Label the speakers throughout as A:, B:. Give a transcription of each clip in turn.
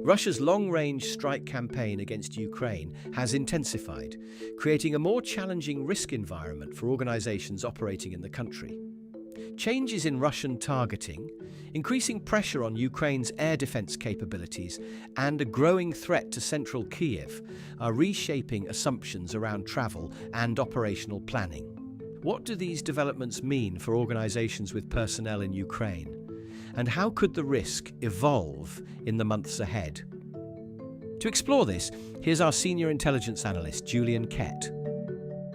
A: Russia's long-range strike campaign against Ukraine has intensified, creating a more challenging risk environment for organizations operating in the country. Changes in Russian targeting, increasing pressure on Ukraine's air defense capabilities, and a growing threat to central Kyiv are reshaping assumptions around travel and operational planning. What do these developments mean for organizations with personnel in Ukraine? And how could the risk evolve in the months ahead? To explore this, here's our Senior Intelligence Analyst Julian Kett.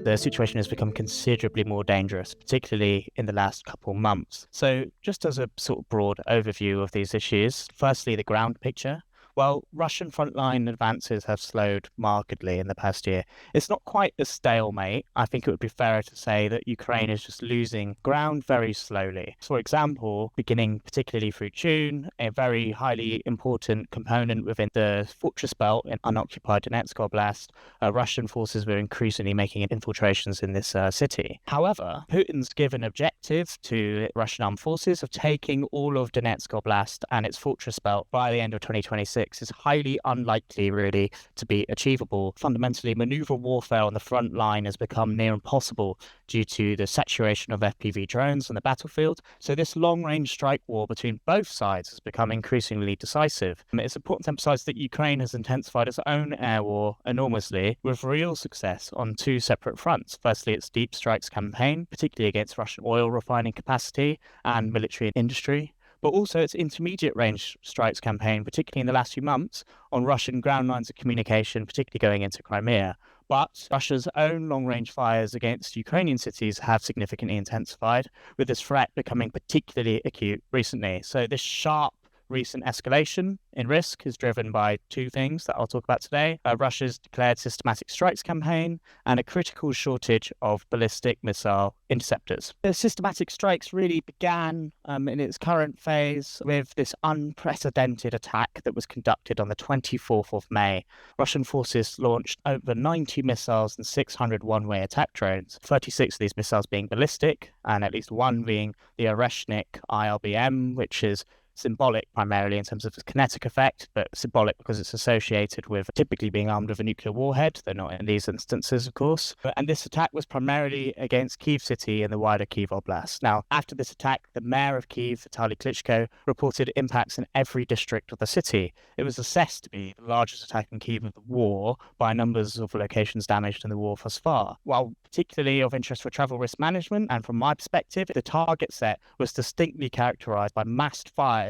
B: The situation has become considerably more dangerous, particularly in the last couple months. So just as a sort of broad overview of these issues, firstly, the ground picture. While Russian frontline advances have slowed markedly in the past year, it's not quite a stalemate. I think it would be fairer to say that Ukraine is just losing ground very slowly. For example, beginning particularly through June, a very highly important component within the fortress belt in unoccupied Donetsk Oblast, Russian forces were increasingly making infiltrations in this city. However, Putin's given objective to Russian armed forces of taking all of Donetsk Oblast and its fortress belt by the end of 2026. Is highly unlikely, really, to be achievable. Fundamentally, maneuver warfare on the front line has become near impossible due to the saturation of FPV drones on the battlefield. So this long-range strike war between both sides has become increasingly decisive. It's important to emphasize that Ukraine has intensified its own air war enormously, with real success on two separate fronts. Firstly, its deep strikes campaign, particularly against Russian oil refining capacity and military industry, but also its intermediate range strikes campaign, particularly in the last few months, on Russian ground lines of communication, particularly going into Crimea. But Russia's own long-range fires against Ukrainian cities have significantly intensified, with this threat becoming particularly acute recently. So this sharp recent escalation in risk is driven by two things that I'll talk about today: Russia's declared systematic strikes campaign and a critical shortage of ballistic missile interceptors. The systematic strikes really began in its current phase with this unprecedented attack that was conducted on the 24th of May. Russian forces launched over 90 missiles and 600 one-way attack drones, 36 of these missiles being ballistic and at least one being the Oreshnik ILBM, which is symbolic primarily in terms of its kinetic effect, but symbolic because it's associated with typically being armed with a nuclear warhead. They're not in these instances, of course. And this attack was primarily against Kyiv city and the wider Kyiv Oblast. Now, after this attack, the mayor of Kyiv, Vitaly Klitschko, reported impacts in every district of the city. It was assessed to be the largest attack in Kyiv of the war by numbers of locations damaged in the war thus far. While particularly of interest for travel risk management, and from my perspective, the target set was distinctly characterized by massed fires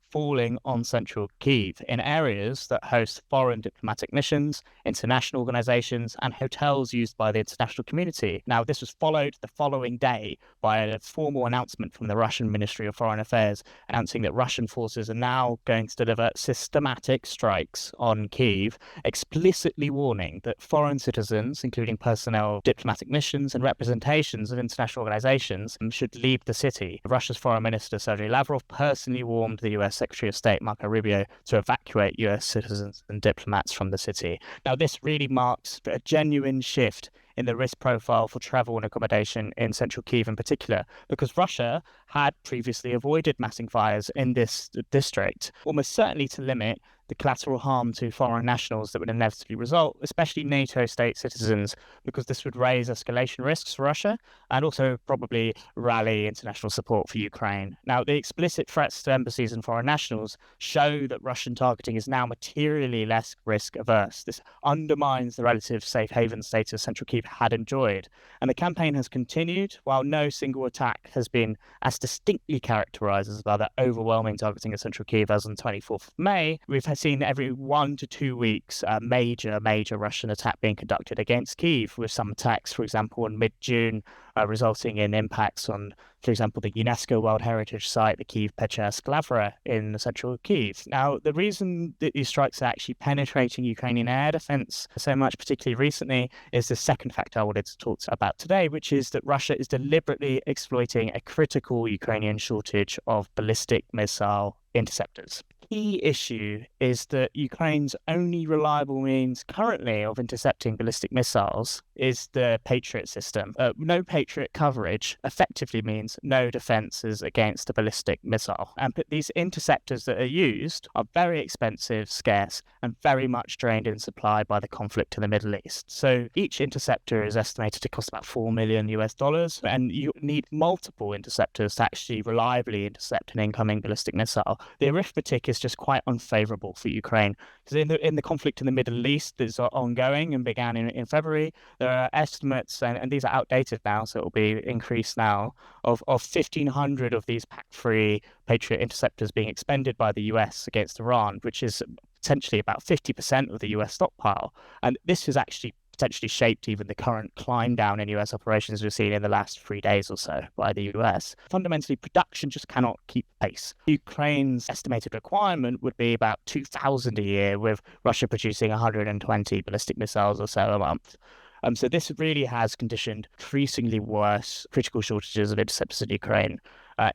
B: falling on central Kyiv in areas that host foreign diplomatic missions, international organizations, and hotels used by the international community. Now, this was followed the following day by a formal announcement from the Russian Ministry of Foreign Affairs announcing that Russian forces are now going to deliver systematic strikes on Kyiv, explicitly warning that foreign citizens, including personnel of diplomatic missions and representations of international organizations, should leave the city. Russia's Foreign Minister Sergei Lavrov personally warned the US Secretary of State Marco Rubio to evacuate US citizens and diplomats from the city. Now, this really marks a genuine shift in the risk profile for travel and accommodation in central Kyiv in particular, because Russia had previously avoided massing fires in this district, almost certainly to limit the collateral harm to foreign nationals that would inevitably result, especially NATO state citizens, because this would raise escalation risks for Russia and also probably rally international support for Ukraine. Now, the explicit threats to embassies and foreign nationals show that Russian targeting is now materially less risk averse. This undermines the relative safe haven status central Kyiv had enjoyed. And the campaign has continued while no single attack has been as distinctly characterized as by the overwhelming targeting of central Kyiv as on 24th of May. We've seen every 1 to 2 weeks a major Russian attack being conducted against Kyiv, with some attacks, for example, in mid-June, resulting in impacts on, for example, the UNESCO World Heritage Site, the Kyiv-Pечersk Lavra in central Kyiv. Now, the reason that these strikes are actually penetrating Ukrainian air defense so much, particularly recently, is the second factor I wanted to talk about today, which is that Russia is deliberately exploiting a critical Ukrainian shortage of ballistic missile interceptors. key issue is that Ukraine's only reliable means currently of intercepting ballistic missiles is the Patriot system. No Patriot coverage effectively means no defences against a ballistic missile. And these interceptors that are used are very expensive, scarce, and very much drained in supply by the conflict in the Middle East. So each interceptor is estimated to cost about $4 million US, and you need multiple interceptors to actually reliably intercept an incoming ballistic missile. The arithmetic is just quite unfavourable for Ukraine, because in the conflict in the Middle East is ongoing and began in February. There are estimates, and these are outdated now, so it will be increased now, of 1,500 of these pack-free Patriot interceptors being expended by the US against Iran, which is potentially about 50% of the US stockpile. And this has actually potentially shaped even the current climb down in US operations we've seen in the last 3 days or so by the US. Fundamentally, production just cannot keep pace. Ukraine's estimated requirement would be about 2,000 a year, with Russia producing 120 ballistic missiles or so a month. So this really has conditioned increasingly worse critical shortages of interceptors in Ukraine.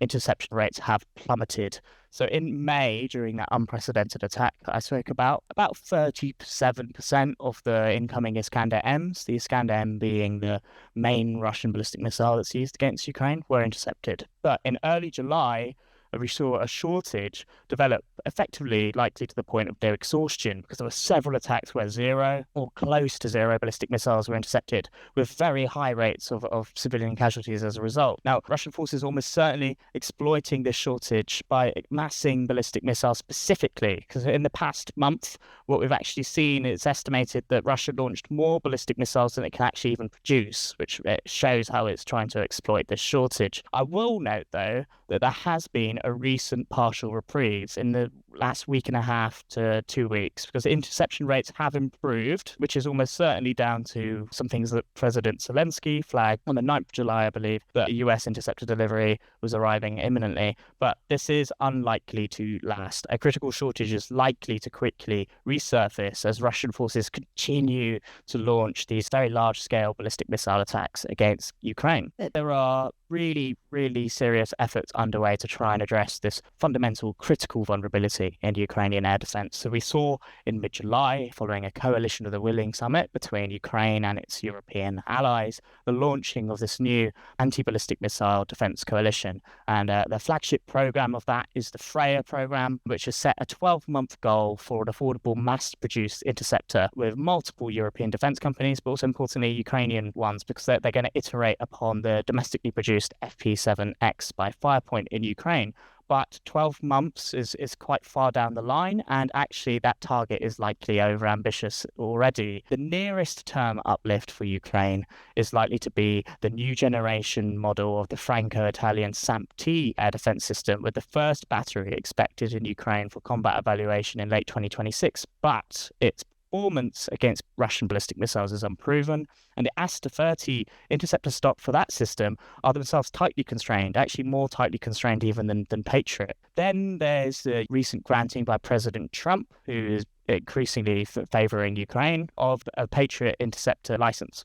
B: Interception rates have plummeted. So in May, during that unprecedented attack that I spoke about 37% of the incoming Iskander-Ms, the Iskander-M being the main Russian ballistic missile that's used against Ukraine, were intercepted. But in early July, we saw a shortage develop effectively likely to the point of near exhaustion, because there were several attacks where zero or close to zero ballistic missiles were intercepted, with very high rates of civilian casualties as a result. Now, Russian forces almost certainly exploiting this shortage by massing ballistic missiles specifically, because in the past month, what we've actually seen, it's estimated that Russia launched more ballistic missiles than it can actually even produce, which shows how it's trying to exploit this shortage. I will note, though, that there has been a recent partial reprieve in the last week and a half to 2 weeks, because interception rates have improved, which is almost certainly down to some things that President Zelensky flagged on the 9th of July, I believe, that a US interceptor delivery was arriving imminently. But this is unlikely to last. A critical shortage is likely to quickly resurface as Russian forces continue to launch these very large-scale ballistic missile attacks against Ukraine. There are really, really serious efforts underway to try and address this fundamental critical vulnerability in Ukrainian air defense. So we saw in mid-July, following a coalition of the willing summit between Ukraine and its European allies, the launching of this new anti-ballistic missile defense coalition. And the flagship program of that is the Freya program, which has set a 12-month goal for an affordable mass-produced interceptor with multiple European defense companies, but also importantly Ukrainian ones, because they're going to iterate upon the domestically produced FP7X by Firepoint in Ukraine. But 12 months is quite far down the line, and actually that target is likely overambitious already. The nearest term uplift for Ukraine is likely to be the new generation model of the Franco-Italian SAMP-T air defense system, with the first battery expected in Ukraine for combat evaluation in late 2026. But its performance against Russian ballistic missiles is unproven, and the Aster-30 interceptor stock for that system are themselves tightly constrained, actually more tightly constrained even than Patriot. Then there's the recent granting by President Trump, who is increasingly favouring Ukraine, of a Patriot interceptor license.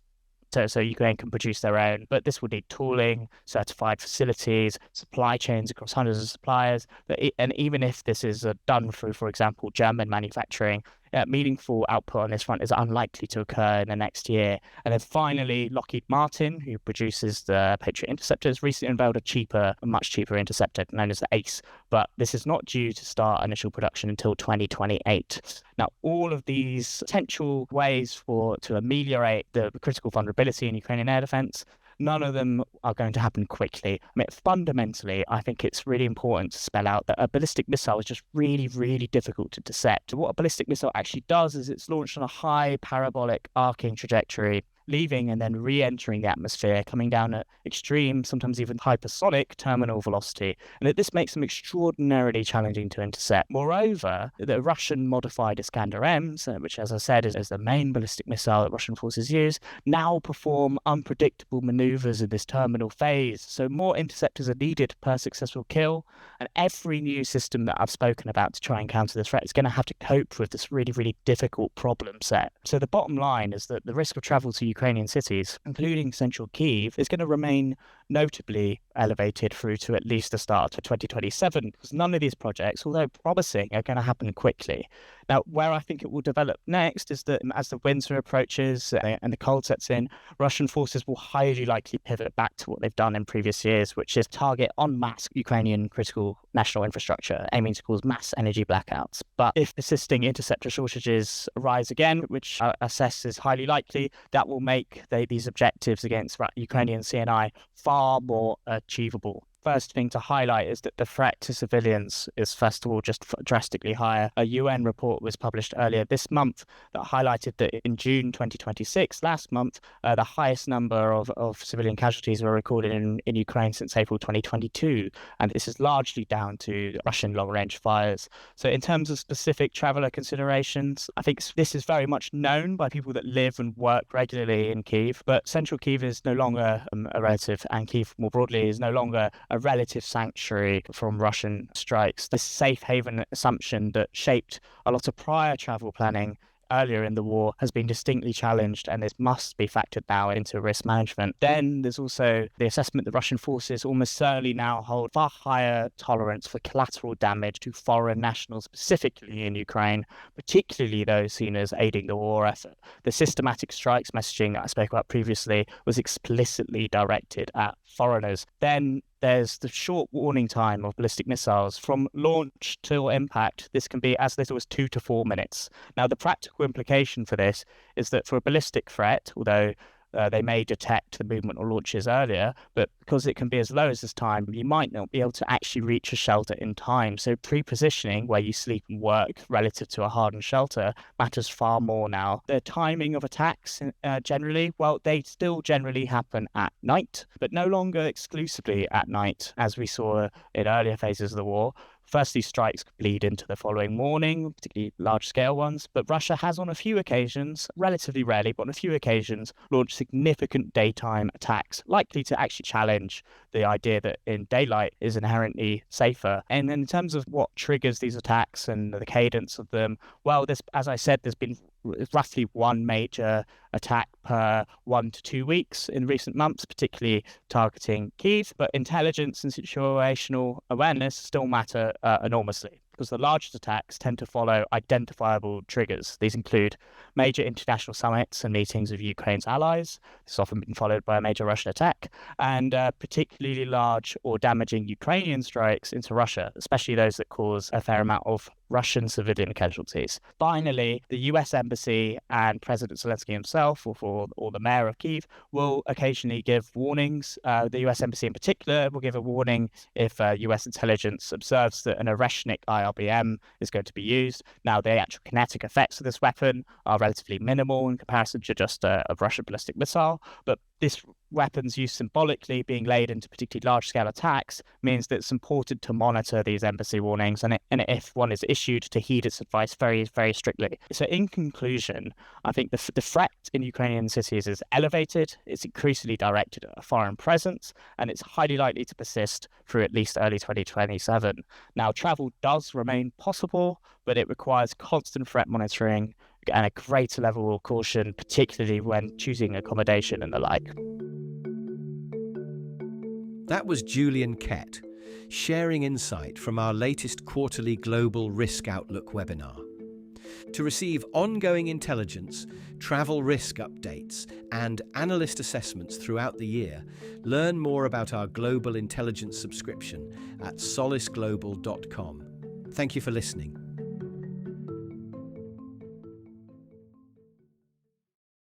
B: So Ukraine can produce their own, but this would need tooling, certified facilities, supply chains across hundreds of suppliers. And even if this is done through, for example, German manufacturing, meaningful output on this front is unlikely to occur in the next year. And then finally, Lockheed Martin, who produces the Patriot interceptors, recently unveiled a much cheaper interceptor known as the ACE, but this is not due to start initial production until 2028. Now, all of these potential ways to ameliorate the critical vulnerability in Ukrainian air defense, none of them are going to happen quickly. I mean, fundamentally, I think it's really important to spell out that a ballistic missile is just really, really difficult to intercept. What a ballistic missile actually does is it's launched on a high parabolic arcing trajectory, leaving and then re-entering the atmosphere, coming down at extreme, sometimes even hypersonic terminal velocity, and that this makes them extraordinarily challenging to intercept. Moreover, the Russian modified Iskander-Ms, which, as I said, is the main ballistic missile that Russian forces use, now perform unpredictable maneuvers in this terminal phase. So more interceptors are needed per successful kill, and every new system that I've spoken about to try and counter this threat is going to have to cope with this really, really difficult problem set. So the bottom line is that the risk of travel to Ukrainian cities, including central Kyiv, is going to remain notably elevated through to at least the start of 2027, because none of these projects, although promising, are going to happen quickly. Now, where I think it will develop next is that as the winter approaches and the cold sets in, Russian forces will highly likely pivot back to what they've done in previous years, which is target en masse Ukrainian critical national infrastructure, aiming to cause mass energy blackouts. But if persisting interceptor shortages arise again, which I assess is highly likely, that will make these objectives against Ukrainian CNI far more achievable. First thing to highlight is that the threat to civilians is, first of all, just drastically higher. A UN report was published earlier this month that highlighted that in June 2026, last month, the highest number of civilian casualties were recorded in Ukraine since April 2022. And this is largely down to Russian long-range fires. So in terms of specific traveller considerations, I think this is very much known by people that live and work regularly in Kyiv. But central Kyiv is no longer a relative, and Kyiv more broadly is no longer a relative sanctuary from Russian strikes. This safe haven assumption that shaped a lot of prior travel planning earlier in the war has been distinctly challenged, and this must be factored now into risk management. Then there's also the assessment that Russian forces almost certainly now hold far higher tolerance for collateral damage to foreign nationals, specifically in Ukraine, particularly those seen as aiding the war effort. The systematic strikes messaging that I spoke about previously was explicitly directed at foreigners. Then there's the short warning time of ballistic missiles. From launch till impact, this can be as little as 2 to 4 minutes. Now, the practical implication for this is that for a ballistic threat, although they may detect the movement or launches earlier, but because it can be as low as this time, you might not be able to actually reach a shelter in time. So pre-positioning, where you sleep and work relative to a hardened shelter, matters far more now. The timing of attacks generally, well, they still generally happen at night, but no longer exclusively at night, as we saw in earlier phases of the war. Firstly, strikes could bleed into the following morning, particularly large-scale ones, but Russia has on a few occasions, relatively rarely, but on a few occasions, launched significant daytime attacks, likely to actually challenge the idea that in daylight is inherently safer. And in terms of what triggers these attacks and the cadence of them, well, as I said, there's been roughly one major attack per 1 to 2 weeks in recent months, particularly targeting Kyiv. But intelligence and situational awareness still matter enormously, because the largest attacks tend to follow identifiable triggers. These include major international summits and meetings of Ukraine's allies. This has often been followed by a major Russian attack, and particularly large or damaging Ukrainian strikes into Russia, especially those that cause a fair amount of Russian civilian casualties. Finally, the US Embassy and President Zelensky himself, or the mayor of Kyiv, will occasionally give warnings. The US Embassy in particular will give a warning if US intelligence observes that an Oreshnik IRBM is going to be used. Now, the actual kinetic effects of this weapon are relatively minimal in comparison to just a Russian ballistic missile, but this weapon's use symbolically being laid into particularly large-scale attacks means that it's important to monitor these embassy warnings, and if one is issued, to heed its advice very, very strictly. So in conclusion, I think the threat in Ukrainian cities is elevated, it's increasingly directed at a foreign presence, and it's highly likely to persist through at least early 2027. Now, travel does remain possible, but it requires constant threat monitoring and a greater level of caution, particularly when choosing accommodation and the like.
A: That was Julian Kett, sharing insight from our latest quarterly Global Risk Outlook webinar. To receive ongoing intelligence, travel risk updates, and analyst assessments throughout the year, learn more about our Global Intelligence subscription at solisglobal.com. Thank you for listening.